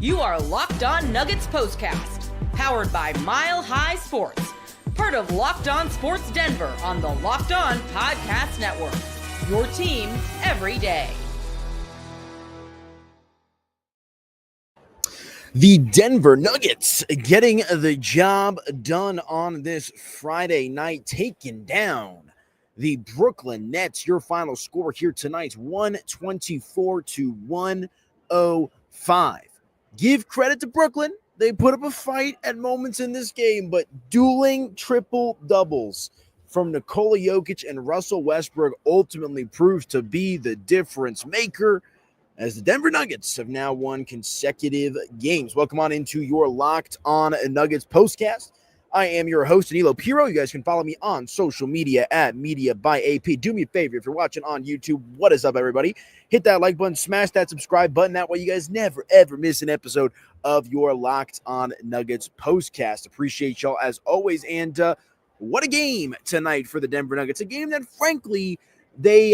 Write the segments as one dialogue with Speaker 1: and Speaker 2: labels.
Speaker 1: You are Locked On Nuggets POSTCAST, powered by Mile High Sports, part of Locked On Sports Denver on the Locked On Podcast Network. Your team every day.
Speaker 2: The Denver Nuggets getting the job done on this Friday night, taking down the Brooklyn Nets. Your final score here tonight, 124-105. Give credit to Brooklyn. They put up a fight at moments in this game, but dueling triple-doubles from Nikola Jokic and Russell Westbrook ultimately proves to be the difference maker, as the Denver Nuggets have now won consecutive games. Welcome on into your Locked On Nuggets postcast. I am your host, Aniello Piro. You guys can follow me on social media at Media by AP. Do me a favor, if you're watching on YouTube, what is up, everybody? Hit that like button, smash that subscribe button. That way you guys never, ever miss an episode of your Locked On Nuggets postcast. Appreciate y'all as always. And what a game tonight for the Denver Nuggets. A game that, frankly, they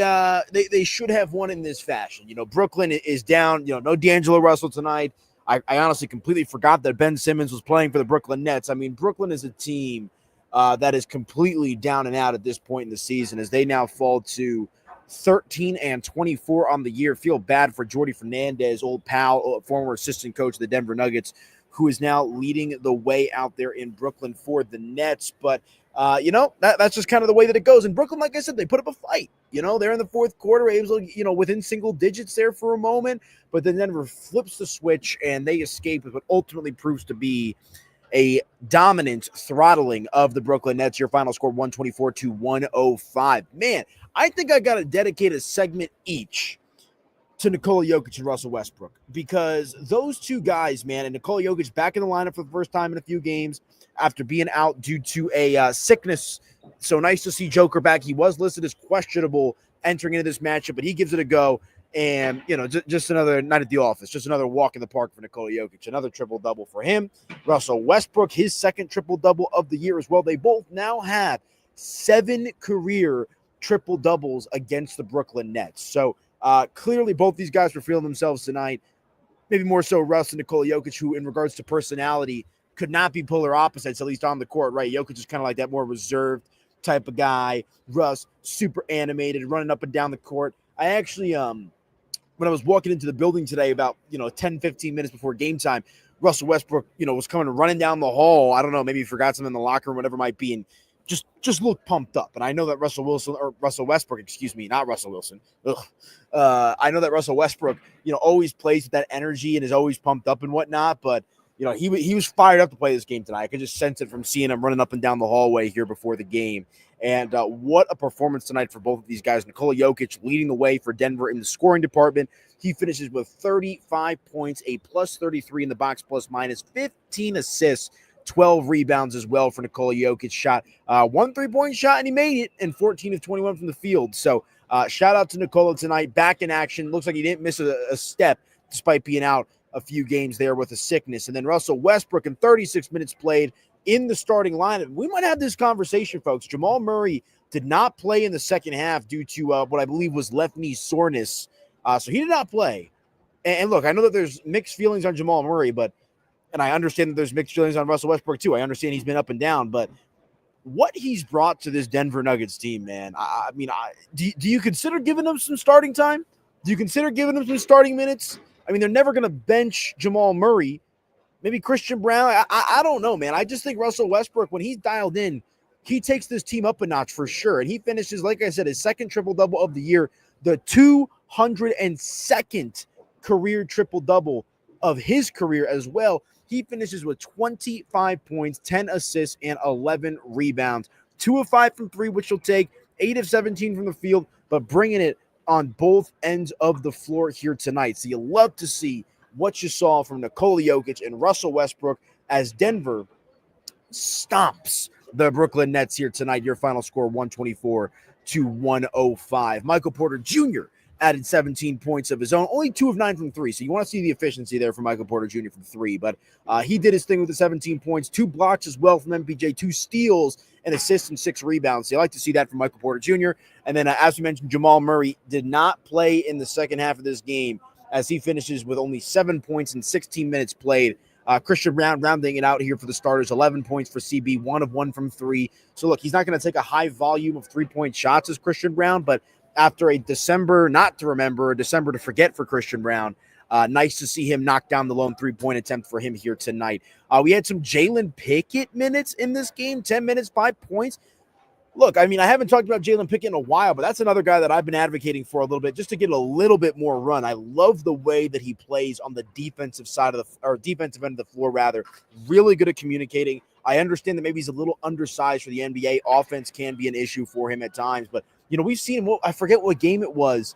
Speaker 2: should have won in this fashion. You know, Brooklyn is down. You know, no D'Angelo Russell tonight. I honestly completely forgot that Ben Simmons was playing for the Brooklyn Nets. I mean, Brooklyn is a team that is completely down and out at this point in the season, as they now fall to 13-24 on the year. Feel bad for Jordi Fernandez, old pal, former assistant coach of the Denver Nuggets, who is now leading the way out there in Brooklyn for the Nets. But you know, that's just kind of the way that it goes. In Brooklyn, like I said, they put up a fight. You know, they're in the fourth quarter, able to, you know, within single digits there for a moment, but then Denver flips the switch and they escape with what ultimately proves to be a dominant throttling of the Brooklyn Nets. Your final score, 124-105. Man, I think I got to dedicate a segment each to Nikola Jokic and Russell Westbrook, because those two guys, man, and Nikola Jokic back in the lineup for the first time in a few games after being out due to a sickness. So nice to see Joker back. He was listed as questionable entering into this matchup, but he gives it a go. And, you know, just another night at the office, just another walk in the park for Nikola Jokic, another triple-double for him. Russell Westbrook, his second triple-double of the year as well. They both now have 7 career triple-doubles against the Brooklyn Nets. So clearly both these guys were feeling themselves tonight, maybe more so Russ and Nikola Jokic, who in regards to personality could not be polar opposites, at least on the court, right? Jokic is kind of like that more reserved type of guy. Russ, super animated, running up and down the court. I actually, when I was walking into the building today about, 10, 15 minutes before game time, Russell Westbrook, was coming running down the hall. I don't know, maybe he forgot something in the locker room, whatever it might be, and just looked pumped up. And I know that Russell Westbrook, not Russell Wilson. I know that Russell Westbrook, always plays with that energy and is always pumped up and whatnot, but he was fired up to play this game tonight. I could just sense it from seeing him running up and down the hallway here before the game. And what a performance tonight for both of these guys. Nikola Jokic leading the way for Denver in the scoring department. He finishes with 35 points, a plus 33 in the box plus minus, 15 assists, 12 rebounds as well for Nikola Jokic. Shot 1 3-point shot, and he made it, and 14 of 21 from the field. So shout out to Nikola tonight, back in action. Looks like he didn't miss a step despite being out a few games there with a sickness. And then Russell Westbrook in 36 minutes played in the starting lineup. We might have this conversation, folks. Jamal Murray did not play in the second half due to what I believe was left knee soreness. So he did not play. And look, I know that there's mixed feelings on Jamal Murray, and I understand that there's mixed feelings on Russell Westbrook too. I understand he's been up and down, but what he's brought to this Denver Nuggets team, man, do you consider giving him some starting time? Do you consider giving him some starting minutes? I mean, they're never going to bench Jamal Murray. Maybe Christian Brown. I don't know, man. I just think Russell Westbrook, when he's dialed in, he takes this team up a notch for sure. And he finishes, like I said, his second triple-double of the year, the 202nd career triple-double of his career as well. He finishes with 25 points, 10 assists, and 11 rebounds. 2 of 5 from 3, which he'll take, 8 of 17 from the field, but bringing it on both ends of the floor here tonight. So you love to see what you saw from Nikola Jokic and Russell Westbrook as Denver stomps the Brooklyn Nets here tonight. Your final score, 124-105. Michael Porter Jr. added 17 points of his own, only 2 of 9 from 3. So you want to see the efficiency there for Michael Porter Jr. from 3. But he did his thing with the 17 points, 2 blocks as well from MPJ, 2 steals, an assist, and 6 rebounds. So you like to see that from Michael Porter Jr. And then, as we mentioned, Jamal Murray did not play in the second half of this game as he finishes with only 7 points in 16 minutes played. Christian Brown rounding it out here for the starters, 11 points for CB, 1 of 1 from 3. So, look, he's not going to take a high volume of three-point shots as Christian Brown, but after a December not to remember, a December to forget for Christian Brown, nice to see him knock down the lone three-point attempt for him here tonight. We had some Jalen Pickett minutes in this game, 10 minutes, 5 points. Look, I mean, I haven't talked about Jalen Pickett in a while, but that's another guy that I've been advocating for a little bit just to get a little bit more run. I love the way that he plays on the defensive side of defensive end of the floor, rather. Really good at communicating. I understand that maybe he's a little undersized for the NBA. Offense can be an issue for him at times, but we've seen him. I forget what game it was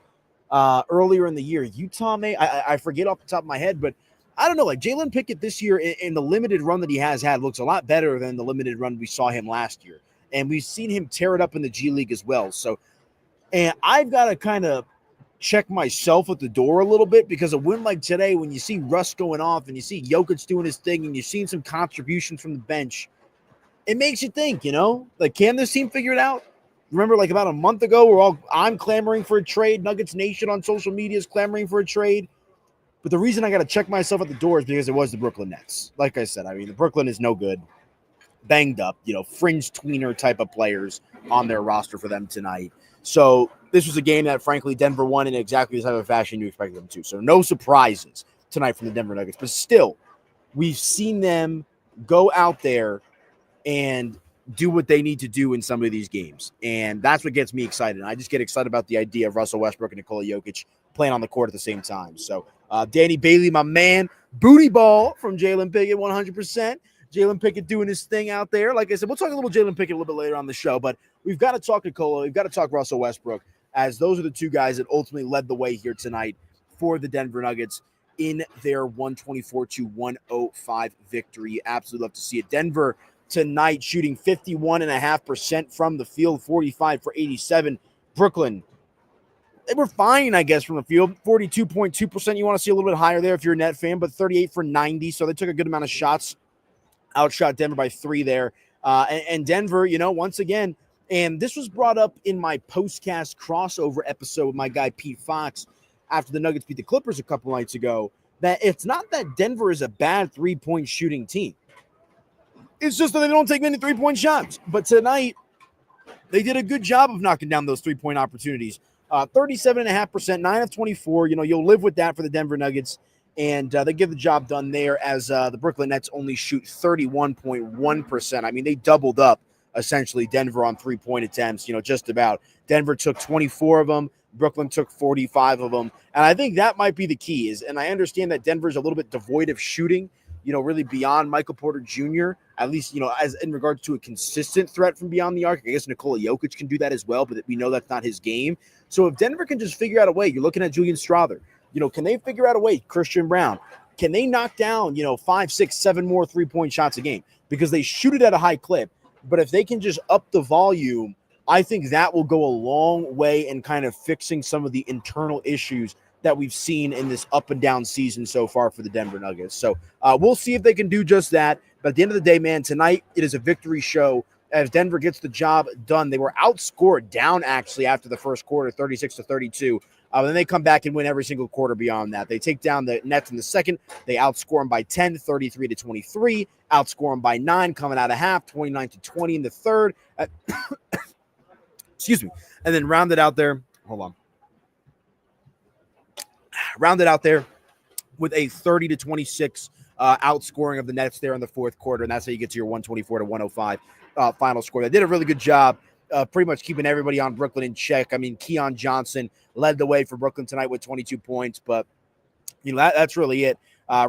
Speaker 2: earlier in the year. Utah, I forget off the top of my head, but I don't know. Like Jalen Pickett this year in the limited run that he has had looks a lot better than the limited run we saw him last year. And we've seen him tear it up in the G League as well. So, and I've got to kind of check myself at the door a little bit because a win like today, when you see Russ going off and you see Jokic doing his thing and you're seeing some contributions from the bench, it makes you think, like, can this team figure it out? Remember, like about a month ago, I'm clamoring for a trade. Nuggets Nation on social media is clamoring for a trade. But the reason I got to check myself at the door is because it was the Brooklyn Nets. Like I said, I mean, the Brooklyn is no good. Banged up, fringe tweener type of players on their roster for them tonight. So this was a game that, frankly, Denver won in exactly the type of fashion you expected them to. So no surprises tonight from the Denver Nuggets. But still, we've seen them go out there and do what they need to do in some of these games. And that's what gets me excited. And I just get excited about the idea of Russell Westbrook and Nikola Jokic playing on the court at the same time. So Danny Bailey, my man, booty ball from Jalen Pickett, 100%. Jalen Pickett doing his thing out there. Like I said, we'll talk a little Jalen Pickett a little bit later on the show, but we've got to talk Nikola. We've got to talk Russell Westbrook, as those are the two guys that ultimately led the way here tonight for the Denver Nuggets in their 124-105 victory. Absolutely love to see it. Denver tonight shooting 51.5% from the field, 45 for 87. Brooklyn, they were fine, I guess, from the field. 42.2%. You want to see a little bit higher there if you're a net fan, but 38 for 90. So they took a good amount of shots. Outshot Denver by 3 there. And Denver, once again, and this was brought up in my postcast crossover episode with my guy Pete Fox after the Nuggets beat the Clippers a couple nights ago, that it's not that Denver is a bad three-point shooting team. It's just that they don't take many three-point shots. But tonight, they did a good job of knocking down those three-point opportunities. 37.5%, 9 of 24. You'll live with that for the Denver Nuggets. And they get the job done there as the Brooklyn Nets only shoot 31.1%. I mean, they doubled up, essentially, Denver on three-point attempts, just about. Denver took 24 of them. Brooklyn took 45 of them. And I think that might be the key. And I understand that Denver's a little bit devoid of shooting, really beyond Michael Porter Jr., at least, as in regards to a consistent threat from beyond the arc. I guess Nikola Jokic can do that as well, but we know that's not his game. So if Denver can just figure out a way, you're looking at Julian Strawther. Can they figure out a way? Christian Brown, can they knock down, 5, 6, 7 more three-point shots a game? Because they shoot it at a high clip. But if they can just up the volume, I think that will go a long way in kind of fixing some of the internal issues that we've seen in this up and down season so far for the Denver Nuggets. So we'll see if they can do just that. But at the end of the day, man, tonight it is a victory show as Denver gets the job done. They were outscored down, actually, after the first quarter, 36-32. Then they come back and win every single quarter beyond that. They take down the Nets in the second. They outscore them by 10, 33-23. Outscore them by 9 coming out of half, 29-20 in the third. Excuse me. And then rounded out there. Hold on. Rounded out there with a 30-26 outscoring of the Nets there in the fourth quarter. And that's how you get to your 124-105 final score. They did a really good job pretty much keeping everybody on Brooklyn in check. I mean, Keon Johnson led the way for Brooklyn tonight with 22 points, but that's really it.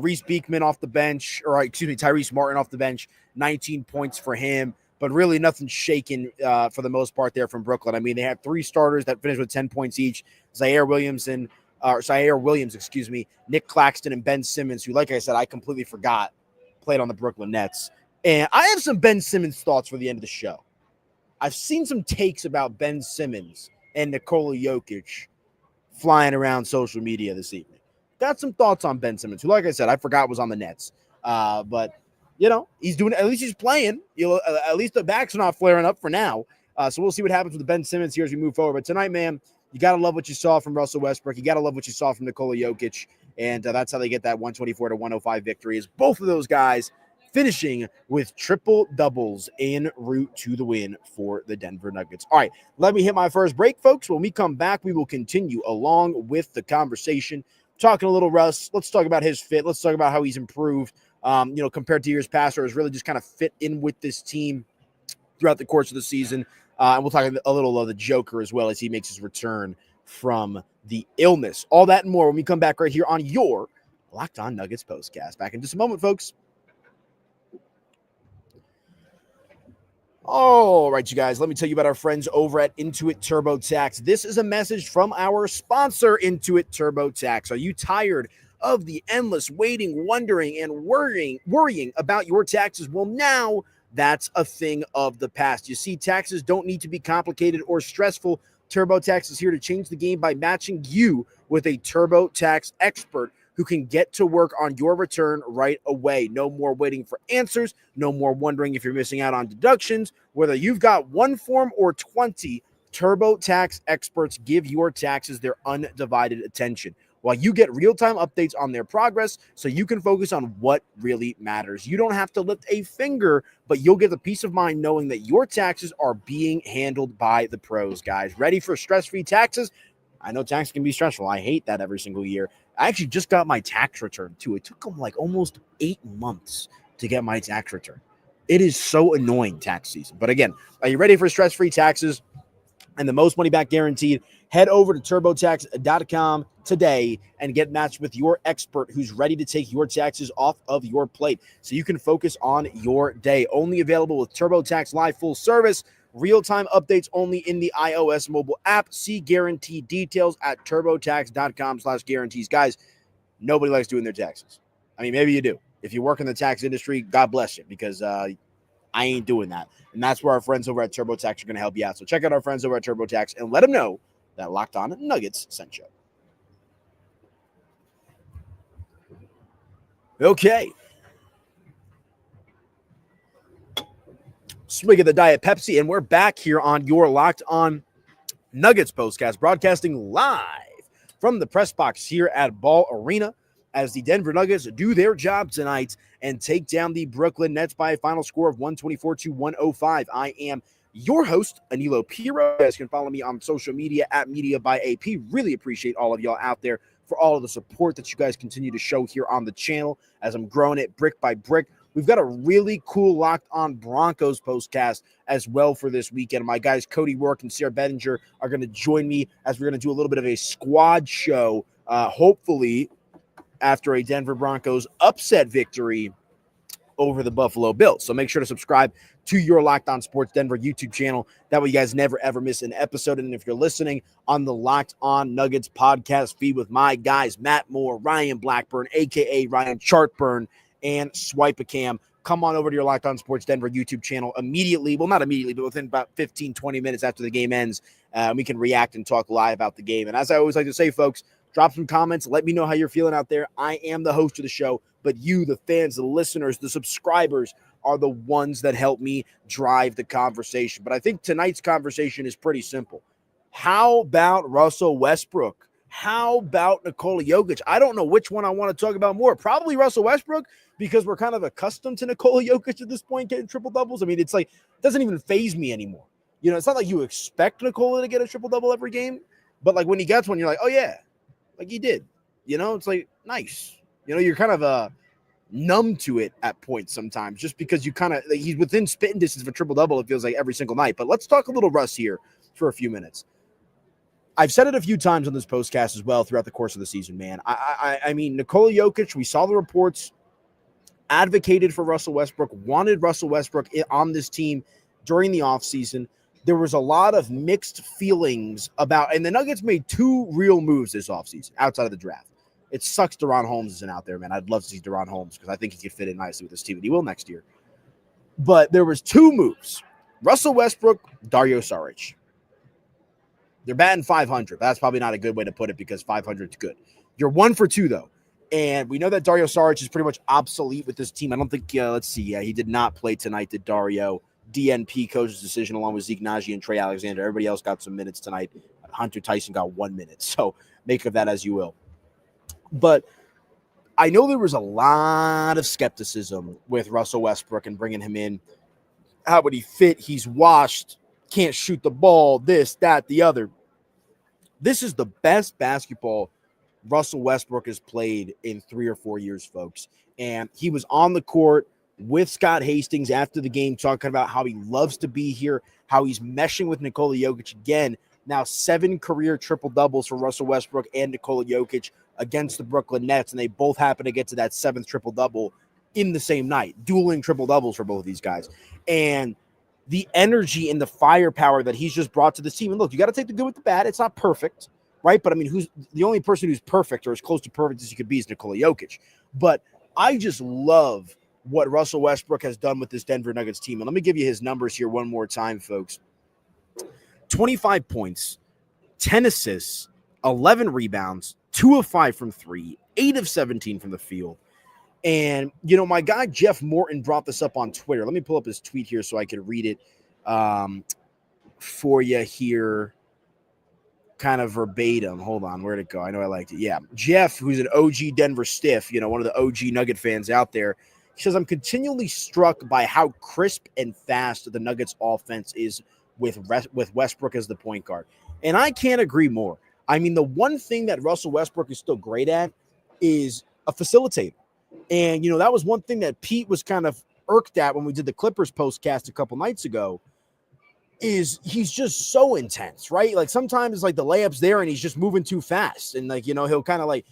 Speaker 2: Reese Beekman off the bench, Tyrese Martin off the bench, 19 points for him, but really nothing shaken for the most part there from Brooklyn. I mean, they had 3 starters that finished with 10 points each. Zaire Williams, Nick Claxton, and Ben Simmons, who, like I said, I completely forgot played on the Brooklyn Nets. And I have some Ben Simmons thoughts for the end of the show. I've seen some takes about Ben Simmons and Nikola Jokic flying around social media this evening. Got some thoughts on Ben Simmons, who, like I said, I forgot was on the Nets. But, he's doing it. At least he's playing. At least the backs are not flaring up for now. So we'll see what happens with Ben Simmons here as we move forward. But tonight, man, You got to love what you saw from Russell Westbrook. You got to love what you saw from Nikola Jokic. And that's how they get that 124-105 victory, is both of those guys finishing with triple doubles en route to the win for the Denver Nuggets. All right, let me hit my first break, folks. When we come back, we will continue along with the conversation, talking a little Russ. Let's talk about his fit. Let's talk about how he's improved, compared to years past, or has really just kind of fit in with this team throughout the course of the season. And we'll talk a little of the Joker as well as he makes his return from the illness. All that and more when we come back right here on your Locked On Nuggets postcast. Back in just a moment, folks. All right, you guys, let me tell you about our friends over at Intuit TurboTax. This is a message from our sponsor, Intuit TurboTax. Are you tired of the endless waiting, wondering, and worrying about your taxes? Well, now that's a thing of the past. You see, taxes don't need to be complicated or stressful. TurboTax is here to change the game by matching you with a TurboTax expert who can get to work on your return right away. No more waiting for answers. No more wondering if you're missing out on deductions. Whether you've got one form or 20, TurboTax experts give your taxes their undivided attention, while you get real-time updates on their progress so you can focus on what really matters. You don't have to lift a finger, but you'll get the peace of mind knowing that your taxes are being handled by the pros, guys. Ready for stress-free taxes? I know tax can be stressful. I hate that every single year. I actually just got my tax return, too. It took them like almost 8 months to get my tax return. It is so annoying, tax season. But again, are you ready for stress-free taxes and the most money back guaranteed? Head over to TurboTax.com today and get matched with your expert who's ready to take your taxes off of your plate so you can focus on your day. Only available with TurboTax Live full service. Real-time updates only in the iOS mobile app. See guarantee details at TurboTax.com/guarantees. Guys, nobody likes doing their taxes. I mean, maybe you do. If you work in the tax industry, God bless you, because I ain't doing that. And that's where our friends over at TurboTax are going to help you out. So check out our friends over at TurboTax and let them know that Locked On Nuggets sent you. Okay. Swig of the Diet Pepsi, and we're back here on your Locked On Nuggets postcast, broadcasting live from the press box here at Ball Arena as the Denver Nuggets do their job tonight and take down the Brooklyn Nets by a final score of 124-105. I am your host, Aniello Piro. You guys can follow me on social media at Media by AP. Really appreciate all of y'all out there for all of the support that you guys continue to show here on the channel as I'm growing it brick by brick. We've got a really cool Locked On Broncos postcast as well for this weekend. My guys Cody Rourke and Sarah Bettinger are going to join me as we're going to do a little bit of a squad show, hopefully after a Denver Broncos upset victory over the Buffalo Bills. So make sure to subscribe to your Locked On Sports Denver YouTube channel. That way you guys never, ever miss an episode. And if you're listening on the Locked On Nuggets podcast feed with my guys, Matt Moore, Ryan Blackburn, a.k.a. Ryan Chartburn, and Swipe a Cam, come on over to your Locked On Sports Denver YouTube channel immediately. Well, not immediately, but within about 15, 20 minutes after the game ends. We can react and talk live about the game. And as I always like to say, folks, drop some comments. Let me know how you're feeling out there. I am the host of the show, but you, the fans, the listeners, the subscribers, are the ones that help me drive the conversation. But I think tonight's conversation is pretty simple. How about Russell Westbrook? How about Nikola Jokic? I don't know which one I want to talk about more. Probably Russell Westbrook, because we're kind of accustomed to Nikola Jokic at this point getting triple doubles. I mean, it's like, it doesn't even faze me anymore. You know, it's not like you expect Nikola to get a triple double every game, but like when he gets one, you're like, oh yeah, like he did. You know, it's like nice. You know, you're kind of numb to it at points sometimes, just because you kind of, like, he's within spitting distance of a triple double. It feels like every single night. But let's talk a little Russ here for a few minutes. I've said it a few times on this postcast as well throughout the course of the season, man. I mean, Nikola Jokic, we saw the reports, advocated for Russell Westbrook, wanted Russell Westbrook on this team during the offseason. There was a lot of mixed feelings about, and the Nuggets made 2 real moves this offseason outside of the draft. It sucks DeRon Holmes isn't out there, man. I'd love to see DeRon Holmes because I think he could fit in nicely with this team, and he will next year. But there was 2 moves. Russell Westbrook, Dario Saric. They're batting 500. That's probably not a good way to put it because 500 is good. You're 1 for 2, though. And we know that Dario Saric is pretty much obsolete with this team. I don't think, let's see. Yeah, he did not play tonight, did Dario. DNP coach's decision along with Zeke Naji and Trey Alexander. Everybody else got some minutes tonight. Hunter Tyson got 1 minute. So make of that as you will. But I know there was a lot of skepticism with Russell Westbrook and bringing him in. How would he fit? He's washed, can't shoot the ball, this, that, the other. This is the best basketball Russell Westbrook has played in 3 or 4 years, folks. And he was on the court with Scott Hastings after the game talking about how he loves to be here, how he's meshing with Nikola Jokic again. Now 7 career triple-doubles for Russell Westbrook and Nikola Jokic against the Brooklyn Nets, and they both happen to get to that 7th triple-double in the same night, dueling triple-doubles for both of these guys. And the energy and the firepower that he's just brought to the team. And look, you got to take the good with the bad. It's not perfect, right? But, I mean, who's the only person who's perfect or as close to perfect as he could be is Nikola Jokic. But I just love what Russell Westbrook has done with this Denver Nuggets team. And let me give you his numbers here one more time, folks. 25 points, 10 assists, 11 rebounds, 2 of 5 from 3, 8 of 17 from the field. And, you know, my guy Jeff Morton brought this up on Twitter. Let me pull up his tweet here so I can read it for you here kind of verbatim. Hold on, where'd it go? I know I liked it. Yeah, Jeff, who's an OG Denver stiff, you know, one of the OG Nugget fans out there, he says, I'm continually struck by how crisp and fast the Nuggets offense is with Westbrook as the point guard. And I can't agree more. I mean, the one thing that Russell Westbrook is still great at is a facilitator. And, you know, that was one thing that Pete was kind of irked at when we did the Clippers postcast a couple nights ago, is he's just so intense, right? Like sometimes like the layup's there and he's just moving too fast. And like, you know, he'll kind of like,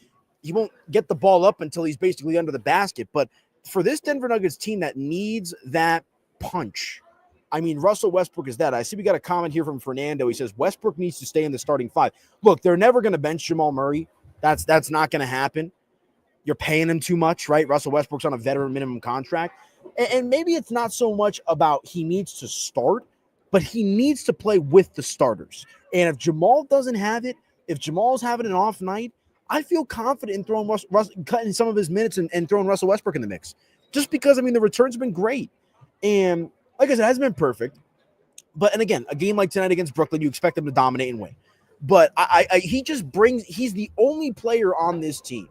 Speaker 2: he won't get the ball up until he's basically under the basket. But for this Denver Nuggets team that needs that punch, I mean, Russell Westbrook is that. I see we got a comment here from Fernando. He says, Westbrook needs to stay in the starting 5. Look, they're never going to bench Jamal Murray. That's not going to happen. You're paying him too much, right? Russell Westbrook's on a veteran minimum contract. And maybe it's not so much about he needs to start, but he needs to play with the starters. And if Jamal doesn't have it, if Jamal's having an off night, I feel confident in throwing cutting some of his minutes and throwing Russell Westbrook in the mix. Just because, I mean, the returns have been great. And like I said, it hasn't been perfect. But, and again, a game like tonight against Brooklyn, you expect them to dominate and win. But he's the only player on this team,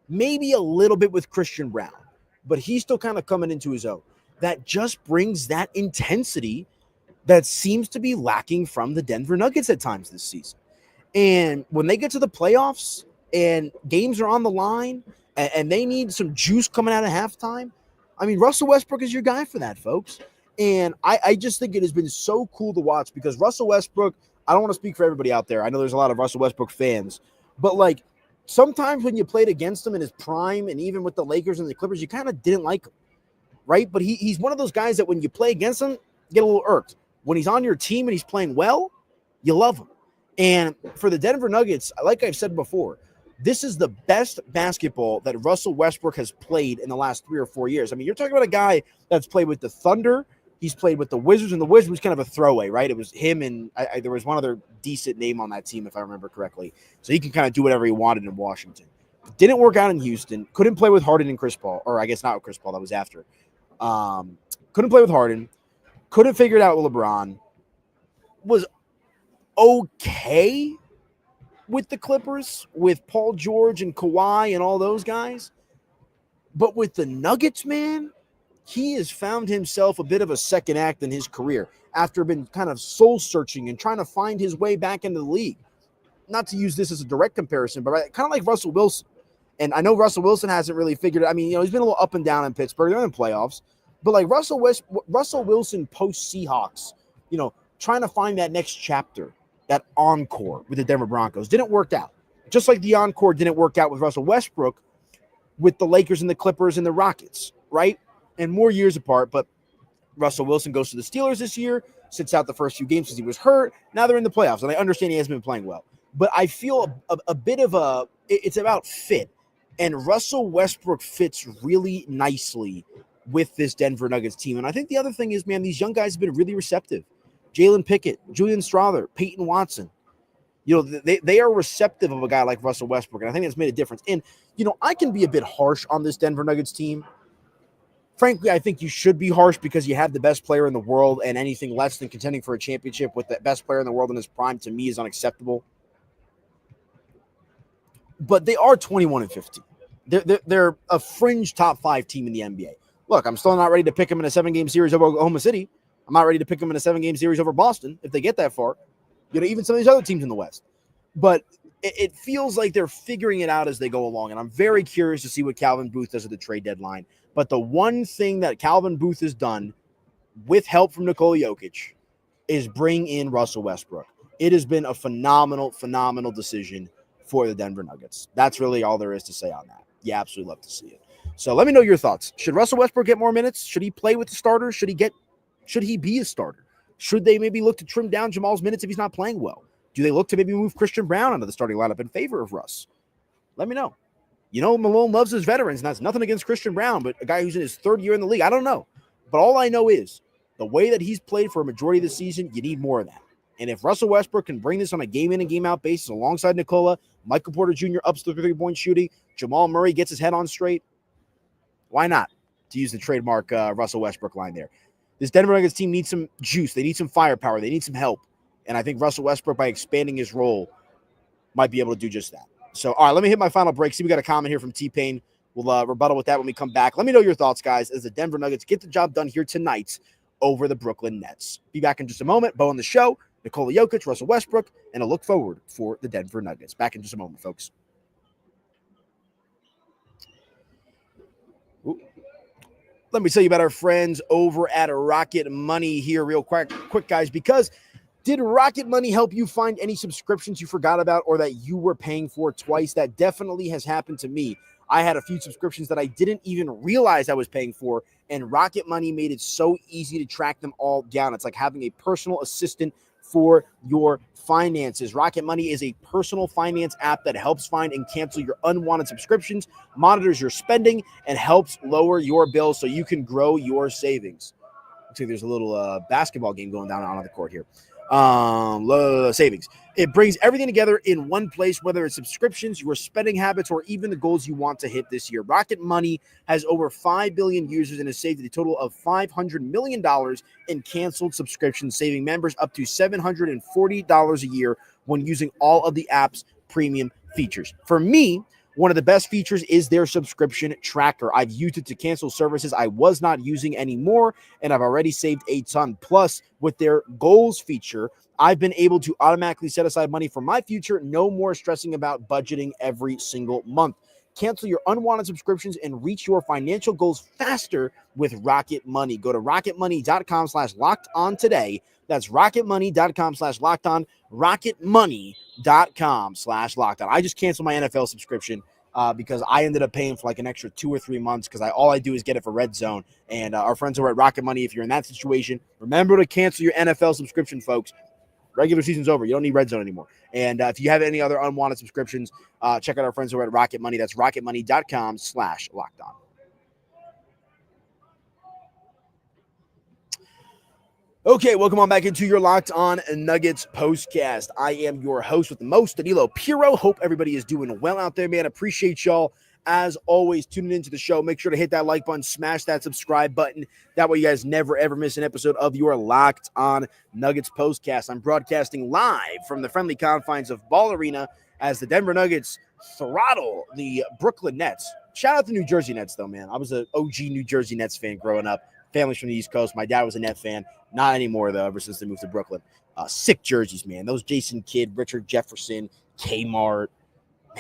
Speaker 2: maybe a little bit with Christian Brown, but he's still kind of coming into his own, that just brings that intensity that seems to be lacking from the Denver Nuggets at times this season. And when they get to the playoffs and games are on the line and they need some juice coming out of halftime, I mean, Russell Westbrook is your guy for that, folks. And I just think it has been so cool to watch because Russell Westbrook, I don't want to speak for everybody out there. I know there's a lot of Russell Westbrook fans, but like sometimes when you played against him in his prime and even with the Lakers and the Clippers, you kind of didn't like him, right? But he's one of those guys that when you play against him, you get a little irked. When he's on your team and he's playing well, you love him. And for the Denver Nuggets, like I've said before, this is the best basketball that Russell Westbrook has played in the last 3 or 4 years. I mean, you're talking about a guy that's played with the Thunder. He's played with the Wizards, and the Wizards was kind of a throwaway, right? It was him and there was one other decent name on that team, if I remember correctly. So he can kind of do whatever he wanted in Washington. Didn't work out in Houston. Couldn't play with Harden and Chris Paul, or I guess not with Chris Paul. That was after. Couldn't play with Harden. Couldn't figure it out with LeBron. Was okay with the Clippers, with Paul George and Kawhi and all those guys. But with the Nuggets, man, he has found himself a bit of a second act in his career after been kind of soul searching and trying to find his way back into the league. Not to use this as a direct comparison, but kind of like Russell Wilson. And I know Russell Wilson hasn't really figured it. I mean, you know, he's been a little up and down in Pittsburgh. They're in the playoffs. But like Russell Wilson post Seahawks, you know, trying to find that next chapter, that encore with the Denver Broncos. Didn't work out. Just like the encore didn't work out with Russell Westbrook with the Lakers and the Clippers and the Rockets, right? And more years apart, but Russell Wilson goes to the Steelers this year, sits out the first few games because he was hurt. Now they're in the playoffs, and I understand he hasn't been playing well. But I feel a bit of it's about fit. And Russell Westbrook fits really nicely with this Denver Nuggets team. And I think the other thing is, man, these young guys have been really receptive. Jalen Pickett, Julian Strawther, Peyton Watson. You know, they are receptive of a guy like Russell Westbrook, and I think that's made a difference. And, you know, I can be a bit harsh on this Denver Nuggets team Frankly, I think you should be harsh because you have the best player in the world, and anything less than contending for a championship with the best player in the world in his prime, to me, is unacceptable. But they are 21-15. They're a fringe top 5 team in the NBA. Look, I'm still not ready to pick them in a 7-game series over Oklahoma City. I'm not ready to pick them in a 7-game series over Boston if they get that far. Even some of these other teams in the West. But it feels like they're figuring it out as they go along, and I'm very curious to see what Calvin Booth does at the trade deadline. But the one thing that Calvin Booth has done with help from Nikola Jokic is bring in Russell Westbrook. It has been a phenomenal, phenomenal decision for the Denver Nuggets. That's really all there is to say on that. You absolutely love to see it. So let me know your thoughts. Should Russell Westbrook get more minutes? Should he play with the starters? Should he be a starter? Should they maybe look to trim down Jamal's minutes if he's not playing well? Do they look to maybe move Christian Brown out of the starting lineup in favor of Russ? Let me know. Malone loves his veterans, and that's nothing against Christian Brown, but a guy who's in his 3rd year in the league, I don't know. But all I know is the way that he's played for a majority of the season, you need more of that. And if Russell Westbrook can bring this on a game-in and game-out basis alongside Nikola, Michael Porter Jr. ups the 3-point shooting, Jamal Murray gets his head on straight, why not? To use the trademark Russell Westbrook line there. This Denver Nuggets team needs some juice. They need some firepower. They need some help. And I think Russell Westbrook, by expanding his role, might be able to do just that. So, all right, let me hit my final break. See, we got a comment here from T-Pain. We'll rebuttal with that when we come back. Let me know your thoughts, guys, as the Denver Nuggets get the job done here tonight over the Brooklyn Nets. Be back in just a moment. Bo on the show, Nikola Jokic, Russell Westbrook, and a look forward for the Denver Nuggets. Back in just a moment, folks. Ooh. Let me tell you about our friends over at Rocket Money here real quick, guys, because did Rocket Money help you find any subscriptions you forgot about or that you were paying for twice? That definitely has happened to me. I had a few subscriptions that I didn't even realize I was paying for, and Rocket Money made it so easy to track them all down. It's like having a personal assistant for your finances. Rocket Money is a personal finance app that helps find and cancel your unwanted subscriptions, monitors your spending, and helps lower your bills so you can grow your savings. Looks like there's a little basketball game going down on the court here. Savings. It brings everything together in one place, whether it's subscriptions, your spending habits, or even the goals you want to hit this year. Rocket Money has over 5 billion users and has saved a total of $500 million in canceled subscriptions, saving members up to $740 a year when using all of the app's premium features. For me, one of the best features is their subscription tracker. I've used it to cancel services I was not using anymore, and I've already saved a ton. Plus, with their goals feature, I've been able to automatically set aside money for my future. No more stressing about budgeting every single month. Cancel your unwanted subscriptions and reach your financial goals faster with Rocket Money. Go to rocketmoney.com/lockedon today. That's rocketmoney.com/lockedon, rocketmoney.com/lockedon. I just canceled my NFL subscription because I ended up paying for like an extra 2 or 3 months because all I do is get it for Red Zone. And our friends over at Rocket Money, if you're in that situation, remember to cancel your NFL subscription, folks. Regular season's over. You don't need Red Zone anymore. And if you have any other unwanted subscriptions, check out our friends over at Rocket Money. That's rocketmoney.com/lockedon. Okay, welcome on back into your Locked On Nuggets postcast. I am your host with the most, Aniello Piro. Hope everybody is doing well out there, man. Appreciate y'all, as always, tuning into the show. Make sure to hit that like button, smash that subscribe button. That way you guys never, ever miss an episode of your Locked On Nuggets postcast. I'm broadcasting live from the friendly confines of Ball Arena as the Denver Nuggets throttle the Brooklyn Nets. Shout out to New Jersey Nets, though, man. I was an OG New Jersey Nets fan growing up. Family's from the East Coast. My dad was a Net fan. Not anymore, though, ever since they moved to Brooklyn. Sick jerseys, man. Those Jason Kidd, Richard Jefferson, Kmart,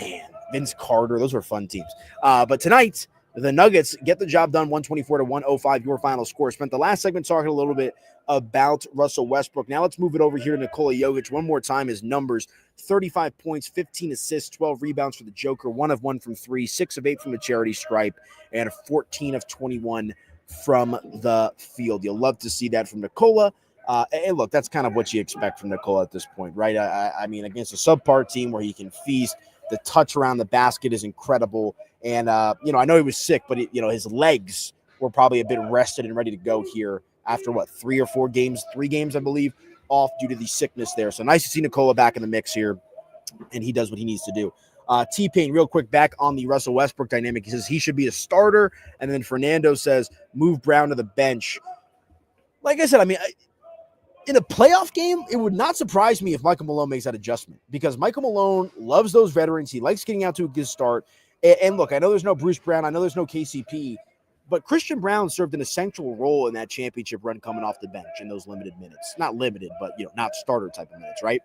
Speaker 2: man, Vince Carter. Those were fun teams. But tonight, the Nuggets get the job done, 124-105, your final score. Spent the last segment talking a little bit about Russell Westbrook. Now let's move it over here to Nikola Jokic. One more time, his numbers: 35 points, 15 assists, 12 rebounds for the Joker, 1 of 1 from 3, 6 of 8 from the charity stripe, and 14 of 21 from the field. You'll love to see that from Nikola. And look, that's kind of what you expect from Nikola at this point, right? I mean, against a subpar team where he can feast, the touch around the basket is incredible. And, I know he was sick, but, his legs were probably a bit rested and ready to go here after, 3 or 4 games, 3 games, I believe, off due to the sickness there. So nice to see Nikola back in the mix here, and he does what he needs to do. T-Pain, real quick, back on the Russell Westbrook dynamic. He says he should be a starter. And then Fernando says, move Brown to the bench. Like I said, I mean, in a playoff game, it would not surprise me if Michael Malone makes that adjustment because Michael Malone loves those veterans. He likes getting out to a good start. And look, I know there's no Bruce Brown. I know there's no KCP. But Christian Brown served an essential role in that championship run coming off the bench in those limited minutes. Not limited, but, not starter type of minutes, right?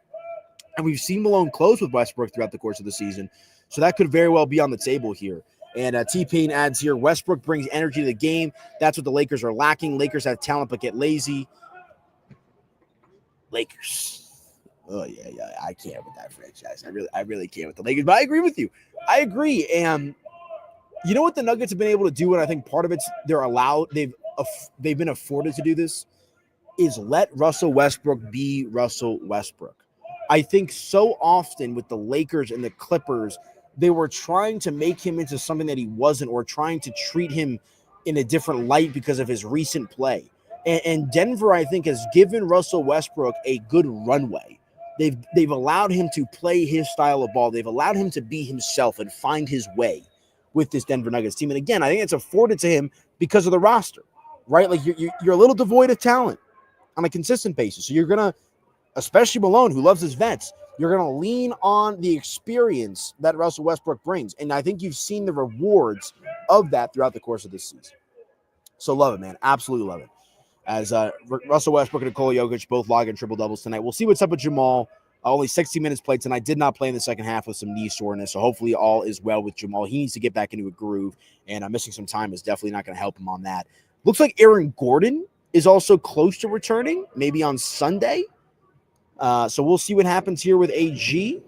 Speaker 2: And we've seen Malone close with Westbrook throughout the course of the season. So that could very well be on the table here. And T-Pain adds here, Westbrook brings energy to the game. That's what the Lakers are lacking. Lakers have talent but get lazy. Lakers. Oh, yeah. I can't with that franchise. I really can't with the Lakers. But I agree with you. I agree. And you know what the Nuggets have been able to do, and I think part of it's they've been afforded to do this, is let Russell Westbrook be Russell Westbrook. I think so often with the Lakers and the Clippers, they were trying to make him into something that he wasn't or trying to treat him in a different light because of his recent play. And Denver, I think, has given Russell Westbrook a good runway. They've allowed him to play his style of ball. They've allowed him to be himself and find his way with this Denver Nuggets team. And again, I think it's afforded to him because of the roster, right? Like you're a little devoid of talent on a consistent basis. So you're going to, especially Malone, who loves his vets, you're going to lean on the experience that Russell Westbrook brings. And I think you've seen the rewards of that throughout the course of this season. So love it, man. Absolutely love it. As Russell Westbrook and Nikola Jokic both log in triple doubles tonight. We'll see what's up with Jamal. Only 60 minutes played tonight. Did not play in the second half with some knee soreness. So hopefully all is well with Jamal. He needs to get back into a groove. And missing some time is definitely not going to help him on that. Looks like Aaron Gordon is also close to returning, maybe on Sunday. So we'll see what happens here with AG.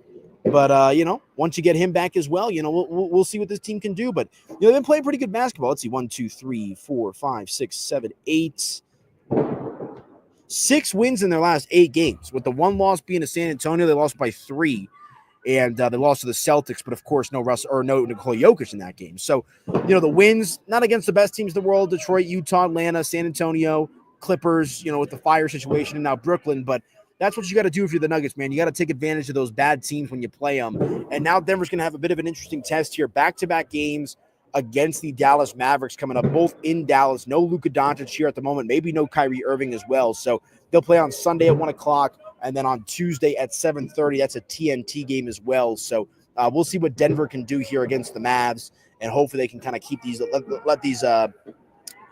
Speaker 2: But, once you get him back as well, we'll see what this team can do. But, they've been playing pretty good basketball. Let's see, 1, 2, 3, 4, 5, 6, 7, 8. 6 wins in their last 8 games, with the one loss being to San Antonio. They lost by 3, and they lost to the Celtics, but of course no Nikola Jokic in that game. So, the wins, not against the best teams in the world, Detroit, Utah, Atlanta, San Antonio, Clippers, with the fire situation, and now Brooklyn, but that's what you got to do if you're the Nuggets, man. You got to take advantage of those bad teams when you play them. And now Denver's going to have a bit of an interesting test here. Back-to-back games against the Dallas Mavericks coming up, both in Dallas. No Luka Doncic here at the moment. Maybe no Kyrie Irving as well. So they'll play on Sunday at 1 o'clock, and then on Tuesday at 7:30. That's a TNT game as well. So we'll see what Denver can do here against the Mavs, and hopefully they can kind of keep these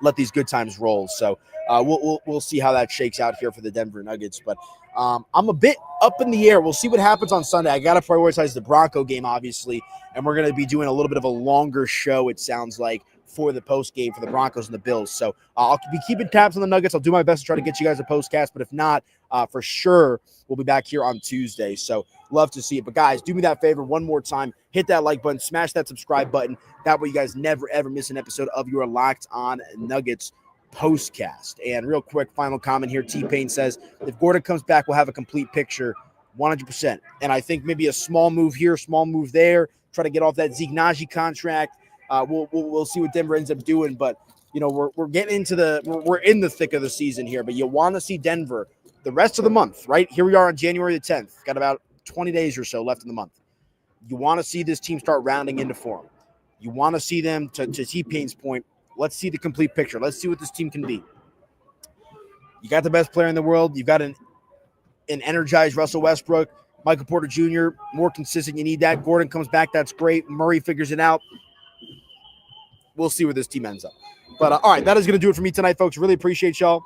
Speaker 2: let these good times roll. So we'll see how that shakes out here for the Denver Nuggets. But I'm a bit up in the air. We'll see what happens on Sunday. I got to prioritize the Bronco game, obviously, and we're going to be doing a little bit of a longer show, it sounds like, for the post game for the Broncos and the Bills. So I'll be keeping tabs on the Nuggets. I'll do my best to try to get you guys a postcast, but if not, for sure, we'll be back here on Tuesday. So love to see it. But guys, do me that favor one more time. Hit that like button, smash that subscribe button. That way you guys never, ever miss an episode of your Locked On Nuggets postcast. And real quick, final comment here. T-Pain says, if Gordon comes back, we'll have a complete picture, 100%. And I think maybe a small move here, small move there, try to get off that Zeke Naji contract. We'll see what Denver ends up doing, but we're getting into we're in the thick of the season here. But you want to see Denver the rest of the month, right? Here we are on January the 10th. Got about 20 days or so left in the month. You want to see this team start rounding into form. You want to see them, to T-Pain's point, let's see the complete picture. Let's see what this team can be. You got the best player in the world. You've got an energized Russell Westbrook. Michael Porter Jr., more consistent. You need that. Gordon comes back. That's great. Murray figures it out. We'll see where this team ends up. But all right, that is going to do it for me tonight, folks. Really appreciate y'all.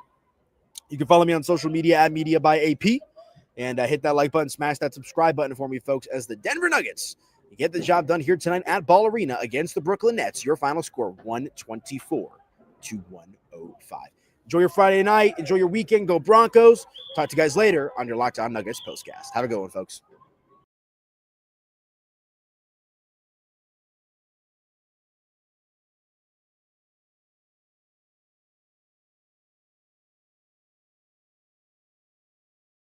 Speaker 2: You can follow me on social media at Media by AP. And hit that like button, smash that subscribe button for me, folks, as the Denver Nuggets get the job done here tonight at Ball Arena against the Brooklyn Nets. Your final score, 124-105. Enjoy your Friday night. Enjoy your weekend. Go Broncos. Talk to you guys later on your Locked On Nuggets postcast. Have a good one, folks.